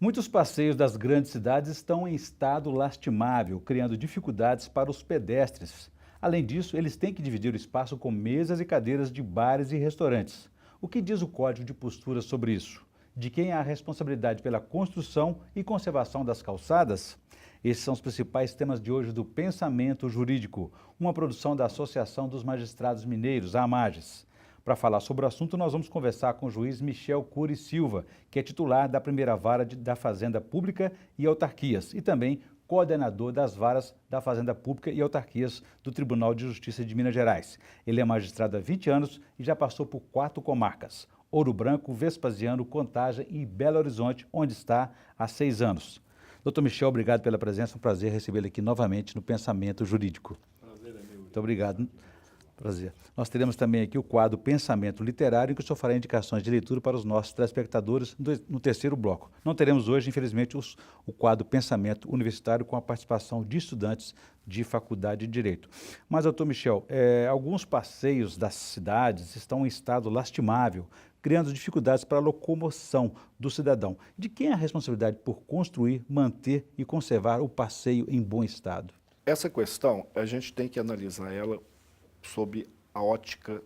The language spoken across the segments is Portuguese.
Muitos passeios das grandes cidades estão em estado lastimável, criando dificuldades para os pedestres. Além disso, eles têm que dividir o espaço com mesas e cadeiras de bares e restaurantes. O que diz o Código de Postura sobre isso? De quem é a responsabilidade pela construção e conservação das calçadas? Esses são os principais temas de hoje do Pensamento Jurídico, uma produção da Associação dos Magistrados Mineiros, a AMAGES. Para falar sobre o assunto, nós vamos conversar com o juiz Michel Cury Silva, que é titular da primeira vara da Fazenda Pública e Autarquias e também coordenador das varas da Fazenda Pública e Autarquias do Tribunal de Justiça de Minas Gerais. Ele é magistrado há 20 anos e já passou por 4 comarcas: Ouro Branco, Vespasiano, Contagem e Belo Horizonte, onde está há 6 anos. Doutor Michel, obrigado pela presença, é um prazer recebê-lo aqui novamente no Pensamento Jurídico. Prazer é meu. Muito obrigado. Prazer. Nós teremos também aqui o quadro Pensamento Literário, em que o senhor fará indicações de leitura para os nossos telespectadores no terceiro bloco. Não teremos hoje, infelizmente, o quadro Pensamento Universitário com a participação de estudantes de Faculdade de Direito. Mas, doutor Michel, alguns passeios das cidades estão em estado lastimável, criando dificuldades para a locomoção do cidadão. De quem é a responsabilidade por construir, manter e conservar o passeio em bom estado? Essa questão, a gente tem que analisar ela sob a ótica,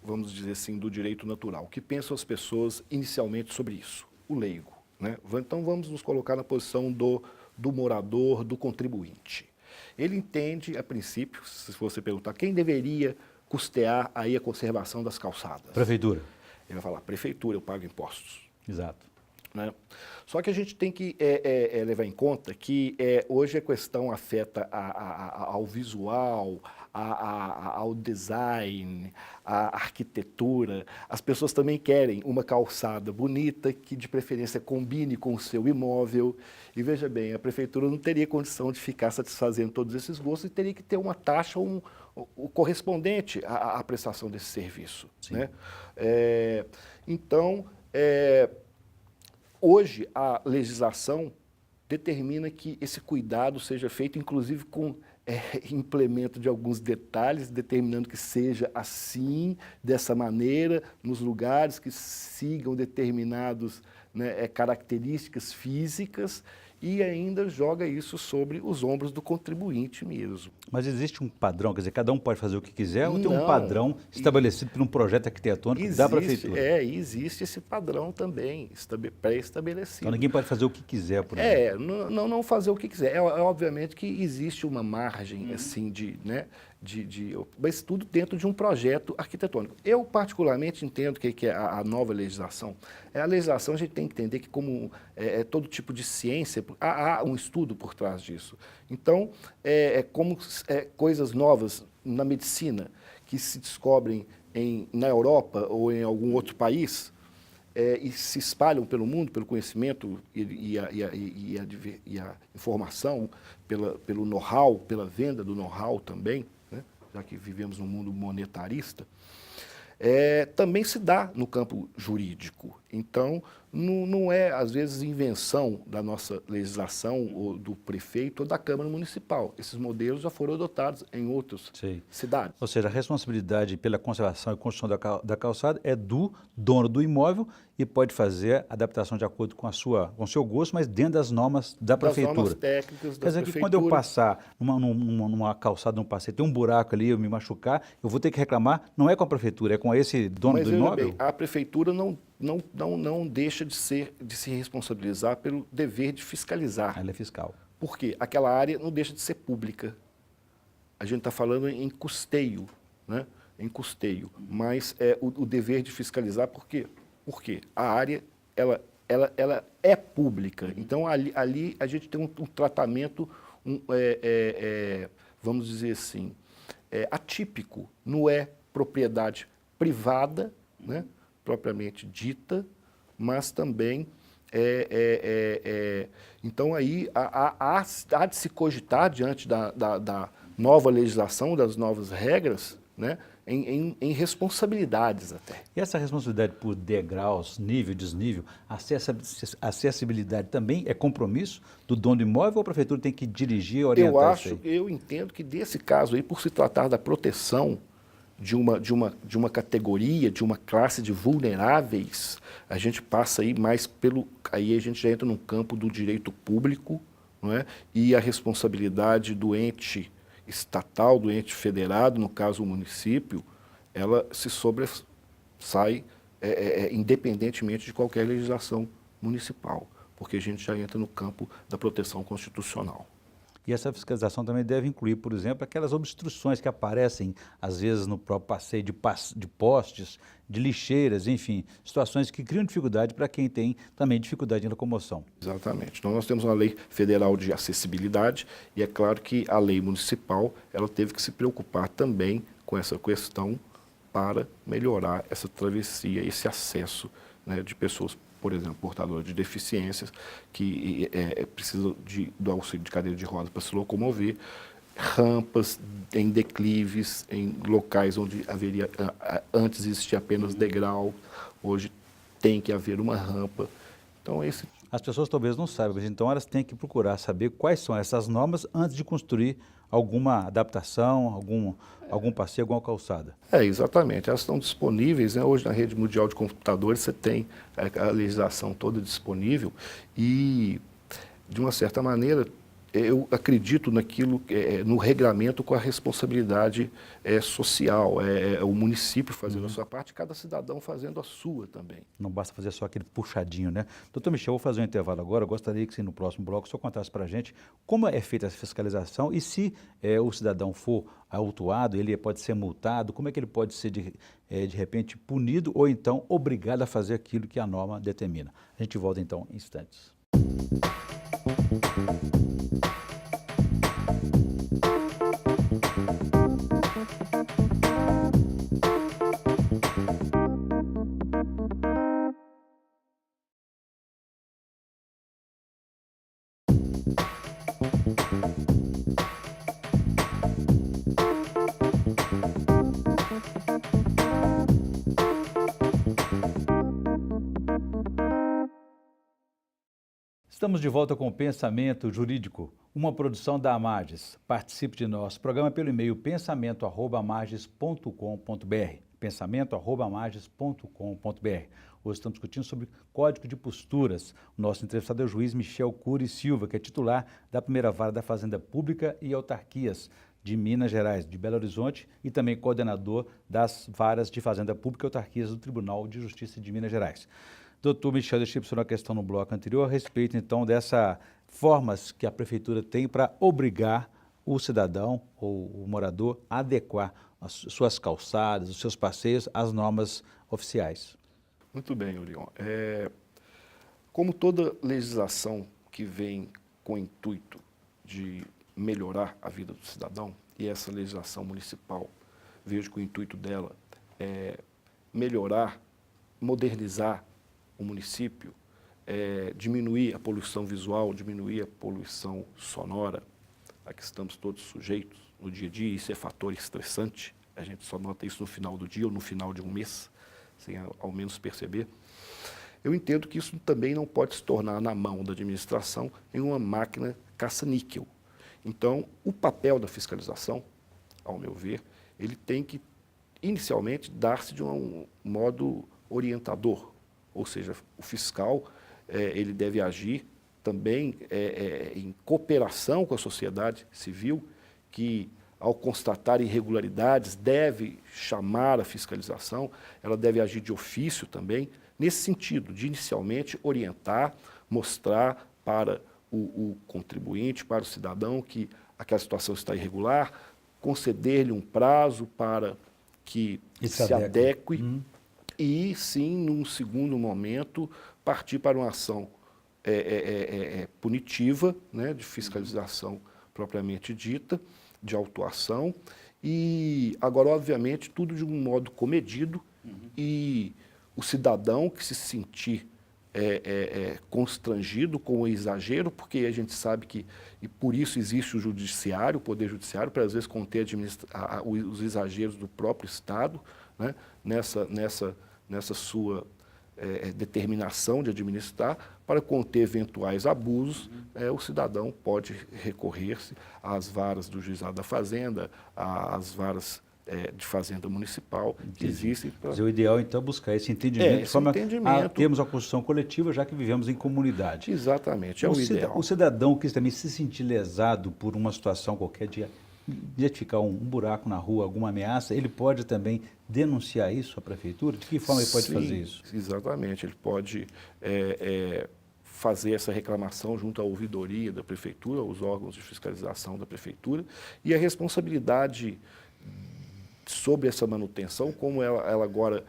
vamos dizer assim, do direito natural. O que pensam as pessoas inicialmente sobre isso? O leigo, né? Então vamos nos colocar na posição do morador, do contribuinte. Ele entende, a princípio, se você perguntar, quem deveria custear aí a conservação das calçadas? Prefeitura. Ele vai falar, prefeitura, eu pago impostos. Exato. Né? Só que a gente tem que levar em conta que hoje a questão afeta ao visual, ao design, à arquitetura. As pessoas também querem uma calçada bonita que de preferência combine com o seu imóvel. E veja bem, a prefeitura não teria condição de ficar satisfazendo todos esses gostos e teria que ter uma taxa o correspondente à prestação desse serviço. Né? Então, hoje, a legislação determina que esse cuidado seja feito, inclusive com implemento de alguns detalhes, determinando que seja assim, dessa maneira, nos lugares que sigam determinadas características físicas, e ainda joga isso sobre os ombros do contribuinte mesmo. Mas existe um padrão, quer dizer, cada um pode fazer o que quiser ou tem um Não, padrão estabelecido por um projeto arquitetônico da prefeitura? Existe esse padrão também, pré-estabelecido. Então ninguém pode fazer o que quiser por aí. Não fazer o que quiser. Obviamente que existe uma margem assim mas tudo dentro de um projeto arquitetônico. Eu particularmente entendo que a nova legislação, a legislação a gente tem que entender que como todo tipo de ciência, há um estudo por trás disso. Então, como coisas novas na medicina que se descobrem na Europa ou em algum outro país, e se espalham pelo mundo, pelo conhecimento e a informação, pelo know-how, pela venda do know-how também, né? Já que vivemos num mundo monetarista, também se dá no campo jurídico. Então, não é, às vezes, invenção da nossa legislação, ou do prefeito, ou da Câmara Municipal. Esses modelos já foram adotados em outras cidades. Ou seja, a responsabilidade pela conservação e construção da calçada é do dono do imóvel e pode fazer adaptação de acordo com o seu gosto, mas dentro das normas da prefeitura. Das normas técnicas da prefeitura. Quer dizer que quando eu passar numa calçada, num passeio, tem um buraco ali, eu me machucar, eu vou ter que reclamar, não é com a prefeitura, é com esse dono do imóvel? Bem, a prefeitura não deixa de se responsabilizar pelo dever de fiscalizar. Ela é fiscal. Por quê? Aquela área não deixa de ser pública. A gente está falando em custeio, né? Em custeio. Mas o dever de fiscalizar, por quê? Porque a área ela é pública. Então, ali a gente tem um tratamento, vamos dizer assim, atípico. Não é propriedade privada, né? Propriamente dita, mas também então aí há de se cogitar diante da nova legislação, das novas regras, né, em responsabilidades até. E essa responsabilidade por degraus, nível, desnível, acessibilidade também é compromisso do dono do imóvel ou a prefeitura tem que dirigir e orientar isso aí? Eu entendo que desse caso aí, por se tratar da proteção de uma categoria, de uma classe de vulneráveis, a gente passa aí mais pelo... Aí a gente já entra num campo do direito público, não é? E a responsabilidade do ente estatal, do ente federado, no caso o município, ela se sobressai independentemente de qualquer legislação municipal, porque a gente já entra no campo da proteção constitucional. E essa fiscalização também deve incluir, por exemplo, aquelas obstruções que aparecem, às vezes, no próprio passeio de postes, de lixeiras, enfim, situações que criam dificuldade para quem tem também dificuldade em locomoção. Exatamente. Então, nós temos uma lei federal de acessibilidade e é claro que a lei municipal ela teve que se preocupar também com essa questão para melhorar essa travessia, esse acesso, né, de pessoas, por exemplo, portadoras de deficiências, que precisam do auxílio de cadeira de rodas para se locomover, rampas em declives, em locais onde antes existia apenas degrau, hoje tem que haver uma rampa. Então, As pessoas talvez não saibam, mas então elas têm que procurar saber quais são essas normas antes de construir alguma adaptação, algum passeio, alguma calçada. Exatamente. Elas estão disponíveis, né? Hoje na rede mundial de computadores você tem a legislação toda disponível e, de uma certa maneira, eu acredito naquilo, no regramento com a responsabilidade social, o município fazendo a sua parte, cada cidadão fazendo a sua também. Não basta fazer só aquele puxadinho, né? Doutor Michel, vou fazer um intervalo agora. Eu gostaria que, no próximo bloco, o senhor contasse para a gente como é feita essa fiscalização e se o cidadão for autuado, ele pode ser multado, como é que ele pode ser, de repente, punido ou então obrigado a fazer aquilo que a norma determina. A gente volta, então, em instantes. Estamos de volta com o Pensamento Jurídico, uma produção da Amages. Participe de nosso programa pelo e-mail pensamento@amages.com.br. pensamento@amages.com.br. Hoje estamos discutindo sobre Código de Posturas. O nosso entrevistado é o juiz Michel Cury Silva, que é titular da primeira vara da Fazenda Pública e Autarquias de Minas Gerais, de Belo Horizonte, e também coordenador das varas de Fazenda Pública e Autarquias do Tribunal de Justiça de Minas Gerais. Doutor Michel, deixei para uma questão no bloco anterior a respeito, então, dessas formas que a Prefeitura tem para obrigar o cidadão ou o morador a adequar as suas calçadas, os seus passeios às normas oficiais. Muito bem, Orion. Como toda legislação que vem com o intuito de melhorar a vida do cidadão, e essa legislação municipal, vejo que o intuito dela é melhorar, modernizar o município, diminuir a poluição visual, diminuir a poluição sonora, a que estamos todos sujeitos no dia a dia, isso é fator estressante, a gente só nota isso no final do dia ou no final de um mês, sem ao menos perceber. Eu entendo que isso também não pode se tornar na mão da administração em uma máquina caça-níquel. Então, o papel da fiscalização, ao meu ver, ele tem que, inicialmente, dar-se de um modo orientador, ou seja, o fiscal ele deve agir também em cooperação com a sociedade civil, que, ao constatar irregularidades, deve chamar a fiscalização, ela deve agir de ofício também, nesse sentido, de inicialmente orientar, mostrar para o contribuinte, para o cidadão, que aquela situação está irregular, conceder-lhe um prazo para que se adeque. E, sim, num segundo momento, partir para uma ação punitiva, né, de fiscalização propriamente dita, de autuação. E, agora, obviamente, tudo de um modo comedido e o cidadão que se sentir constrangido com o exagero, porque a gente sabe que, e por isso existe o judiciário, o poder judiciário, para às vezes conter os exageros do próprio Estado, né, nessa sua determinação de administrar, para conter eventuais abusos, o cidadão pode recorrer-se às varas do Juizado da Fazenda, às varas de fazenda municipal que Entendi. existem. Mas o ideal, então, é buscar esse entendimento de Esse forma a entendimento. termos uma construção coletiva, já que vivemos em comunidade. Exatamente, é o ideal. O cidadão que também se sentir lesado por uma situação qualquer de identificar um buraco na rua, alguma ameaça, ele pode também denunciar isso à prefeitura? De que forma ele pode fazer isso? Exatamente, ele pode fazer essa reclamação junto à ouvidoria da prefeitura, aos órgãos de fiscalização da prefeitura, e a responsabilidade sobre essa manutenção, como ela agora,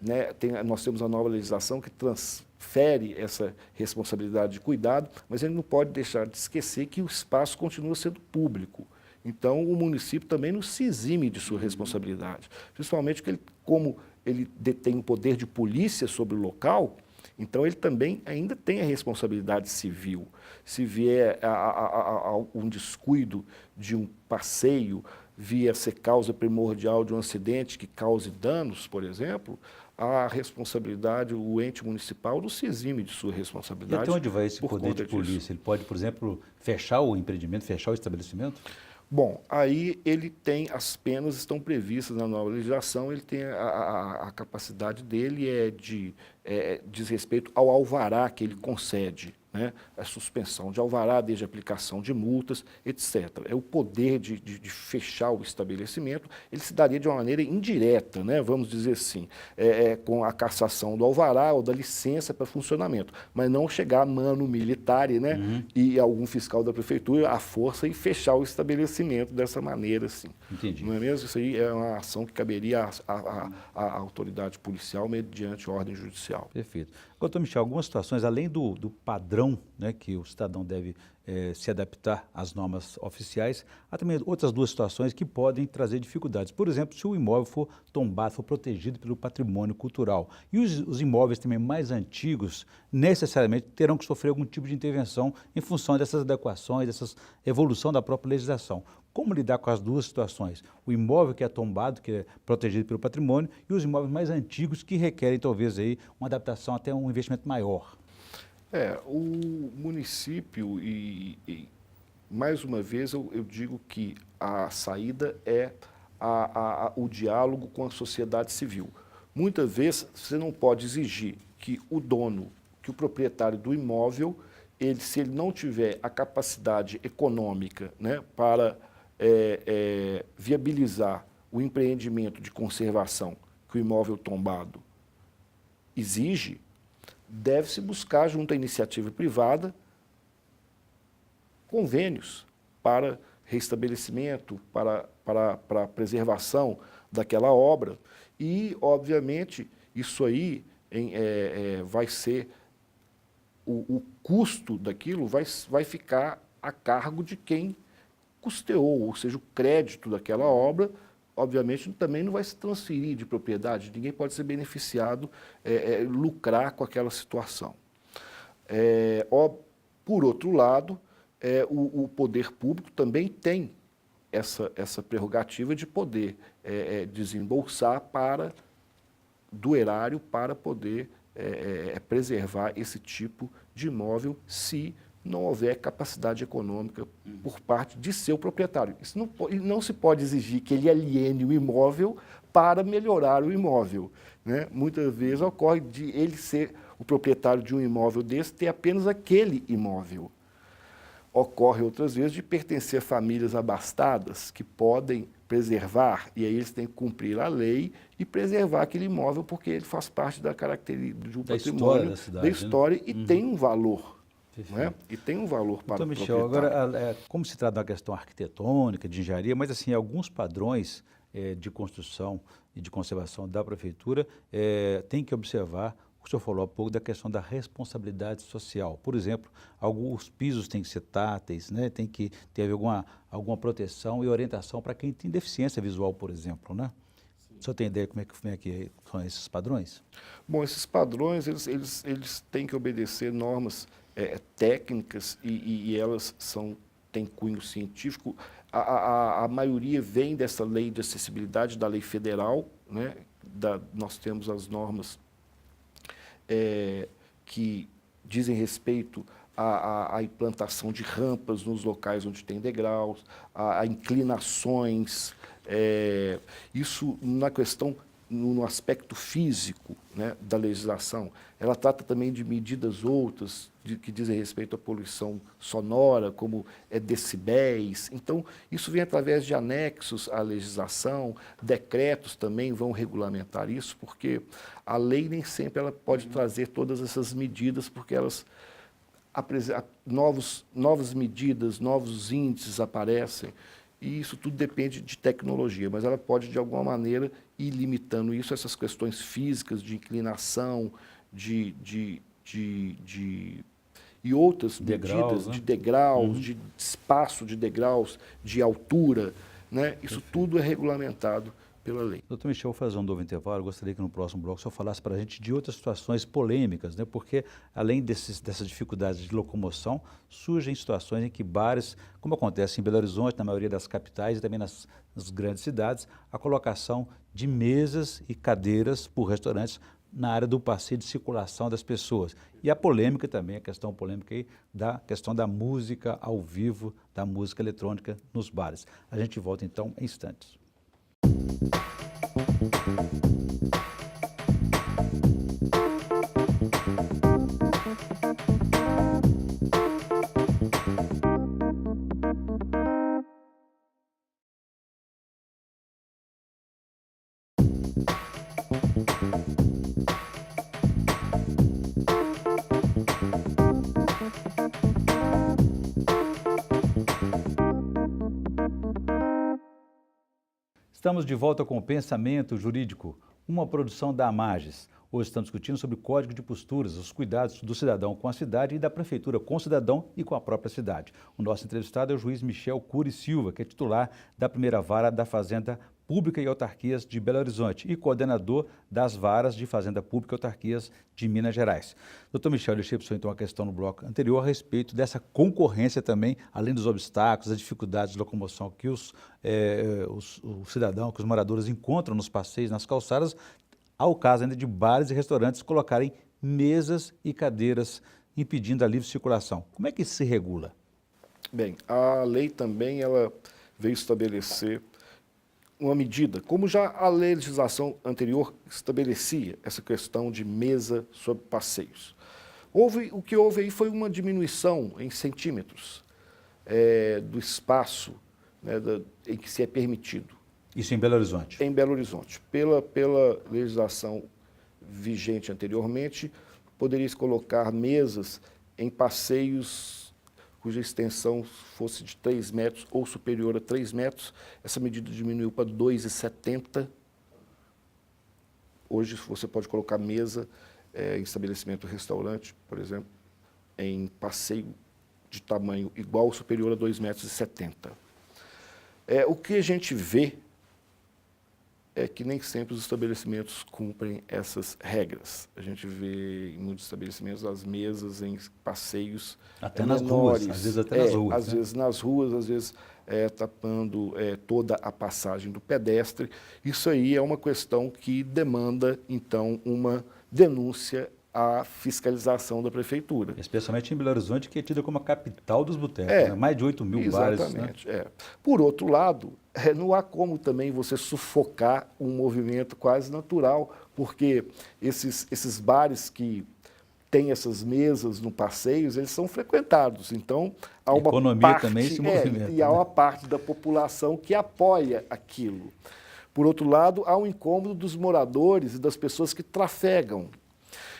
né, nós temos a nova legislação que transfere essa responsabilidade de cuidado, mas ele não pode deixar de esquecer que o espaço continua sendo público. Então, o município também não se exime de sua responsabilidade, principalmente porque como ele detém o poder de polícia sobre o local, então ele também ainda tem a responsabilidade civil. Se vier um descuido de um passeio, via ser causa primordial de um acidente que cause danos, por exemplo, a responsabilidade, o ente municipal não se exime de sua responsabilidade. E até onde vai esse poder de polícia? Disso. Ele pode, por exemplo, fechar o empreendimento, fechar o estabelecimento? Bom, aí ele tem, as penas estão previstas na nova legislação, ele tem a capacidade dele diz respeito ao alvará que ele concede, né? A suspensão de alvará, desde a aplicação de multas, etc. É o poder de fechar o estabelecimento, ele se daria de uma maneira indireta, né? Vamos dizer assim, com a cassação do alvará ou da licença para funcionamento, mas não chegar a mano militar, né? E algum fiscal da prefeitura à força e fechar o estabelecimento dessa maneira, assim. Entendi. Não é mesmo? Isso aí é uma ação que caberia à autoridade policial mediante ordem judicial. Perfeito. Doutor Michel, algumas situações, além do padrão, né, que o cidadão deve se adaptar às normas oficiais, há também outras duas situações que podem trazer dificuldades. Por exemplo, se o imóvel for tombado, for protegido pelo patrimônio cultural. E os imóveis também mais antigos, necessariamente terão que sofrer algum tipo de intervenção em função dessas adequações, dessa evolução da própria legislação. Como lidar com as duas situações? O imóvel que é tombado, que é protegido pelo patrimônio, e os imóveis mais antigos que requerem talvez aí uma adaptação, até um investimento maior. O município, mais uma vez eu digo que a saída é o diálogo com a sociedade civil. Muitas vezes você não pode exigir que o dono, que o proprietário do imóvel, se ele não tiver a capacidade econômica, né, para viabilizar o empreendimento de conservação que o imóvel tombado exige, deve-se buscar, junto à iniciativa privada, convênios para restabelecimento, para preservação daquela obra. E, obviamente, isso aí vai ser, o custo daquilo vai ficar a cargo de quem custeou, ou seja, o crédito daquela obra, obviamente, também não vai se transferir de propriedade, ninguém pode ser beneficiado, lucrar com aquela situação. Por outro lado, o poder público também tem essa prerrogativa de poder desembolsar do erário para poder preservar esse tipo de imóvel, se não houver capacidade econômica por parte de seu proprietário. Isso não se pode exigir que ele aliene o imóvel para melhorar o imóvel, né? Muitas vezes ocorre de ele ser o proprietário de um imóvel desse, ter apenas aquele imóvel. Ocorre outras vezes de pertencer a famílias abastadas que podem preservar, e aí eles têm que cumprir a lei e preservar aquele imóvel porque ele faz parte da característica do patrimônio, da cidade, da história, né? E tem um valor. Né? E tem um valor para Então, o Michel, proprietário. agora, como se trata de uma questão arquitetônica, de engenharia, mas assim, alguns padrões de construção e de conservação da prefeitura tem que observar, o senhor falou há pouco da questão da responsabilidade social. Por exemplo, alguns pisos têm que ser táteis, né? Tem que ter alguma proteção e orientação para quem tem deficiência visual, por exemplo, né? O senhor tem ideia como é que são esses padrões? Bom, esses padrões, eles têm que obedecer normas técnicas e elas têm cunho científico. A maioria vem dessa lei de acessibilidade, da lei federal, né? Nós temos as normas que dizem respeito à implantação de rampas nos locais onde tem degraus, a inclinações Isso na questão, no aspecto físico, né, da legislação. Ela trata também de medidas outras que dizem respeito à poluição sonora, como decibéis. Então, isso vem através de anexos à legislação, decretos também vão regulamentar isso, porque a lei nem sempre ela pode trazer todas essas medidas, porque elas novas medidas, novos índices aparecem, e isso tudo depende de tecnologia, mas ela pode, de alguma maneira, ir limitando isso, essas questões físicas de inclinação, e outras medidas, né? de degraus, de espaço de degraus, de altura, né? Isso tudo é regulamentado pela lei. Doutor Michel, vou fazer um novo intervalo. Eu gostaria que no próximo bloco o senhor falasse para a gente de outras situações polêmicas, né? Porque além dessas dificuldades de locomoção, surgem situações em que bares, como acontece em Belo Horizonte, na maioria das capitais e também nas grandes cidades, a colocação de mesas e cadeiras por restaurantes na área do passeio de circulação das pessoas. E a polêmica também, a questão polêmica aí da questão da música ao vivo, da música eletrônica nos bares. A gente volta então em instantes. Estamos de volta com o Pensamento Jurídico, uma produção da Amages. Hoje estamos discutindo sobre o Código de Posturas, os cuidados do cidadão com a cidade e da Prefeitura com o cidadão e com a própria cidade. O nosso entrevistado é o juiz Michel Cury Silva, que é titular da primeira vara da Fazenda Pública e Autarquias de Belo Horizonte e coordenador das varas de Fazenda Pública e Autarquias de Minas Gerais. Doutor Michel, eu deixei para o senhor então a questão no bloco anterior a respeito dessa concorrência também, além dos obstáculos, das dificuldades de locomoção que o cidadão, que os moradores encontram nos passeios, nas calçadas, ao caso ainda de bares e restaurantes colocarem mesas e cadeiras impedindo a livre circulação. Como é que isso se regula? Bem, a lei também ela veio estabelecer uma medida, como já a legislação anterior estabelecia essa questão de mesa sobre passeios. O que houve aí foi uma diminuição em centímetros do espaço, né, em que se é permitido. Isso em Belo Horizonte? Em Belo Horizonte. Pela legislação vigente anteriormente, poderia-se colocar mesas em passeios cuja extensão fosse de 3 metros ou superior a 3 metros. Essa medida diminuiu para 2,70. Hoje você pode colocar mesa em estabelecimento restaurante, por exemplo, em passeio de tamanho igual ou superior a 2,70 metros. O que a gente vê é que nem sempre os estabelecimentos cumprem essas regras. A gente vê em muitos estabelecimentos as mesas em passeios até nas ruas, às vezes até nas ruas. Às vezes nas ruas, às vezes tapando toda a passagem do pedestre. Isso aí é uma questão que demanda, então, uma denúncia à fiscalização da prefeitura. Especialmente em Belo Horizonte, que é tida como a capital dos botecos, né? Mais de 8 mil bares. Exatamente. Né? Por outro lado, não há como também você sufocar um movimento quase natural, porque esses bares que têm essas mesas no passeios, eles são frequentados. Então, há uma economia parte, também se movimenta. E há uma parte da população que apoia aquilo. Por outro lado, há um incômodo dos moradores e das pessoas que trafegam.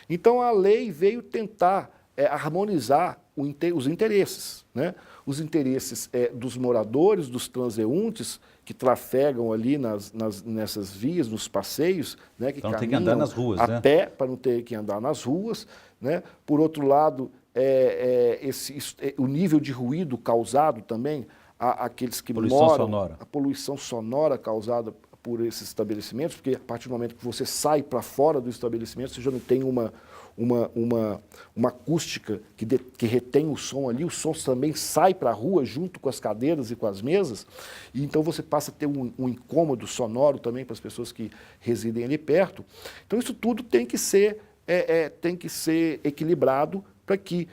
Então, a lei veio tentar harmonizar os interesses, né? Os interesses dos moradores, dos transeuntes que trafegam ali nessas vias, nos passeios, né? Que não tem que andar nas ruas, a pé, para não ter que andar nas ruas, né? Por outro lado, o nível de ruído causado também àqueles que moram, a poluição sonora causada por esses estabelecimentos, porque a partir do momento que você sai para fora do estabelecimento, você já não tem uma acústica que retém o som ali, o som também sai para a rua junto com as cadeiras e com as mesas, e então você passa a ter um incômodo sonoro também para as pessoas que residem ali perto. Então isso tudo tem que ser equilibrado para que,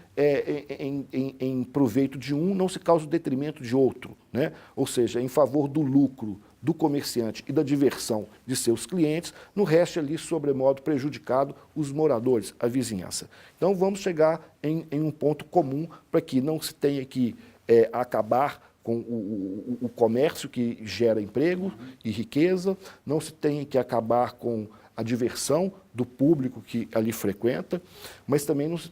em proveito de um, não se cause o detrimento de outro, né? Ou seja, em favor do lucro do comerciante e da diversão de seus clientes, não reste ali, sobremodo prejudicado, os moradores, a vizinhança. Então, vamos chegar em um ponto comum para que não se tenha que acabar com o comércio que gera emprego e riqueza, não se tenha que acabar com a diversão do público que ali frequenta, mas também não se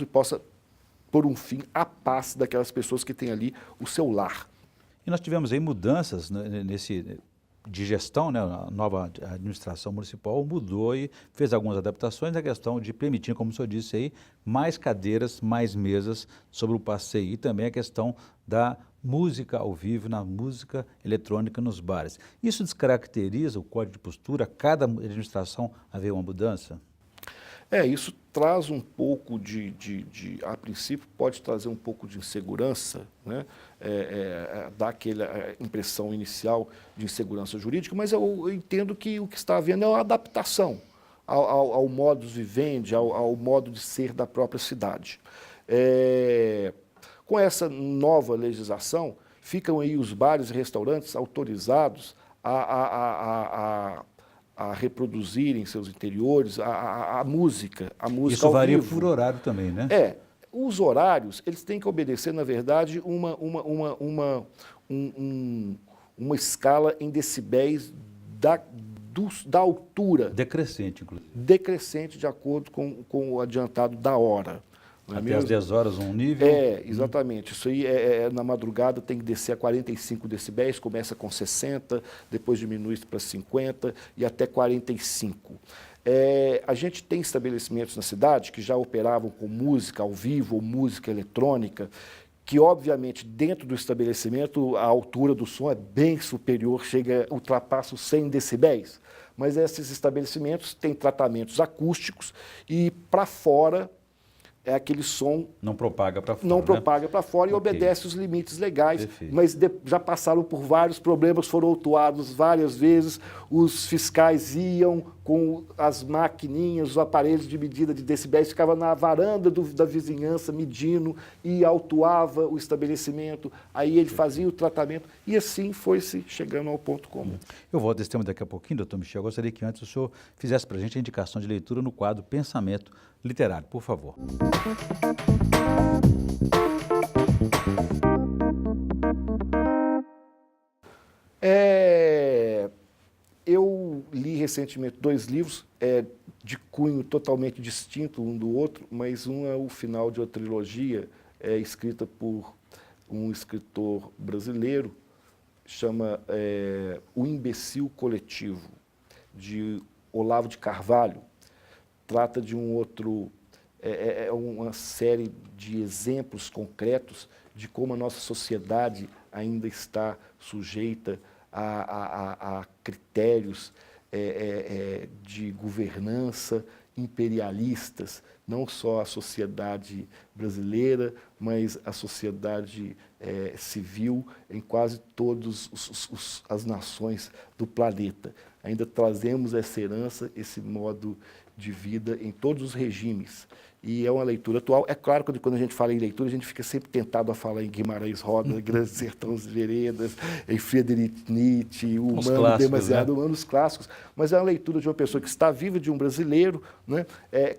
possa pôr um fim à paz daquelas pessoas que têm ali o seu lar. E nós tivemos aí mudanças de gestão, né? A nova administração municipal mudou e fez algumas adaptações na questão de permitir, como o senhor disse aí, mais cadeiras, mais mesas sobre o passeio e também a questão da música ao vivo, na música eletrônica nos bares. Isso descaracteriza o código de postura? Cada administração haver uma mudança? Isso traz um pouco a princípio, pode trazer um pouco de insegurança, né? Dá aquela impressão inicial de insegurança jurídica, mas eu entendo que o que está havendo é uma adaptação ao modus vivendi, ao modo de ser da própria cidade. Com essa nova legislação, ficam aí os bares e restaurantes autorizados a reproduzir em seus interiores a música Isso ao varia vivo. por horário também, né? Os horários, eles têm que obedecer, na verdade, uma escala em decibéis da altura. Decrescente, inclusive. Decrescente de acordo com o adiantado da hora. Até às 10 horas um nível? Exatamente. Isso aí na madrugada tem que descer a 45 decibéis, começa com 60, depois diminui para 50 e até 45. A gente tem estabelecimentos na cidade que já operavam com música ao vivo ou música eletrônica, que obviamente dentro do estabelecimento a altura do som é bem superior, ultrapassa os 100 decibéis. Mas esses estabelecimentos têm tratamentos acústicos e para fora aquele som não propaga para fora. Não propaga para fora e obedece os limites legais. Perfeito. Mas já passaram por vários problemas, foram autuados várias vezes. Os fiscais iam com as maquininhas, os aparelhos de medida de decibéis, ficava na varanda da vizinhança medindo e autuava o estabelecimento. Aí ele fazia o tratamento e assim foi-se chegando ao ponto comum. Eu volto a esse tema daqui a pouquinho, doutor Michel. Eu gostaria que antes o senhor fizesse para a gente a indicação de leitura no quadro Pensamento Literário, por favor. Eu li recentemente 2 livros de cunho totalmente distinto um do outro, mas um é o final de uma trilogia escrita por um escritor brasileiro, chama O Imbecil Coletivo, de Olavo de Carvalho. Trata de uma série de exemplos concretos de como a nossa sociedade ainda está sujeita a critérios de governança imperialistas, não só a sociedade brasileira, mas a sociedade civil em quase todas as nações do planeta. Ainda trazemos essa herança, esse modo de vida em todos os regimes. E é uma leitura atual. É claro que quando a gente fala em leitura, a gente fica sempre tentado a falar em Guimarães Rosa, Grandes Sertões Veredas, em Friedrich Nietzsche, Humano, Demasiado Humano, os clássicos. Mas é uma leitura de uma pessoa que está viva, de um brasileiro, né?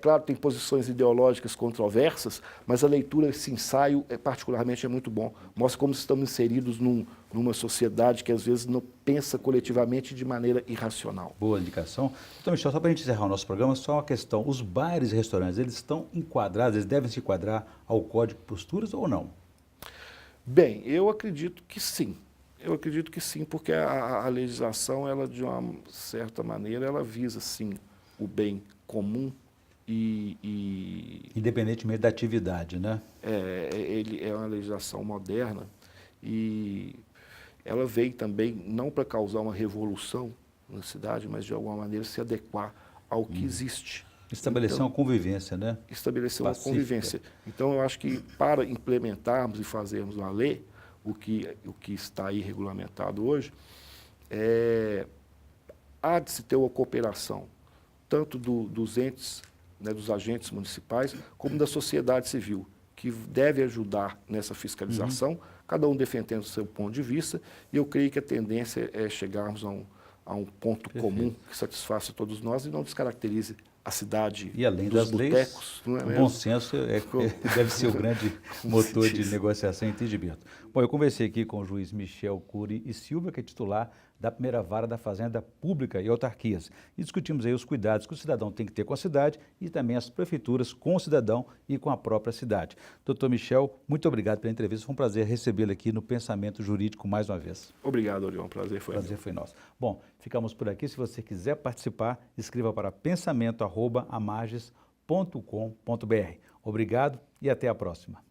Claro, tem posições ideológicas controversas, mas a leitura, esse ensaio, particularmente, é muito bom. Mostra como estamos inseridos numa sociedade que, às vezes, não pensa coletivamente de maneira irracional. Boa indicação. Então, Michel, só para a gente encerrar o nosso programa, só uma questão. Os bares e restaurantes, eles estão enquadrados, eles devem se enquadrar ao Código de Posturas ou não? Bem, eu acredito que sim. Eu acredito que sim, porque a legislação, ela, de uma certa maneira, ela visa, sim, o bem comum Independentemente da atividade, né? Ele é uma legislação moderna e ela veio também não para causar uma revolução na cidade, mas de alguma maneira se adequar ao que existe. Estabelecer uma convivência, né? Estabelecer uma Pacífica. convivência. Então, eu acho que para implementarmos e fazermos uma lei, o que está aí regulamentado hoje, há de se ter uma cooperação, tanto dos entes, né, dos agentes municipais, como da sociedade civil, que deve ajudar nessa fiscalização, cada um defendendo o seu ponto de vista, e eu creio que a tendência é chegarmos a um ponto comum que satisfaça todos nós e não descaracterize a cidade e além dos das botecos, leis, não é o mesmo? bom senso deve ser o grande motor de negociação e entendimento. Bom, eu conversei aqui com o juiz Michel Cury e Silva, que é titular da primeira vara da Fazenda Pública e Autarquias. E discutimos aí os cuidados que o cidadão tem que ter com a cidade e também as prefeituras com o cidadão e com a própria cidade. Doutor Michel, muito obrigado pela entrevista. Foi um prazer recebê-lo aqui no Pensamento Jurídico mais uma vez. Obrigado, Orion. Prazer foi Prazer foi nosso. Bom, ficamos por aqui. Se você quiser participar, escreva para pensamento@amages.com.br. Obrigado e até a próxima.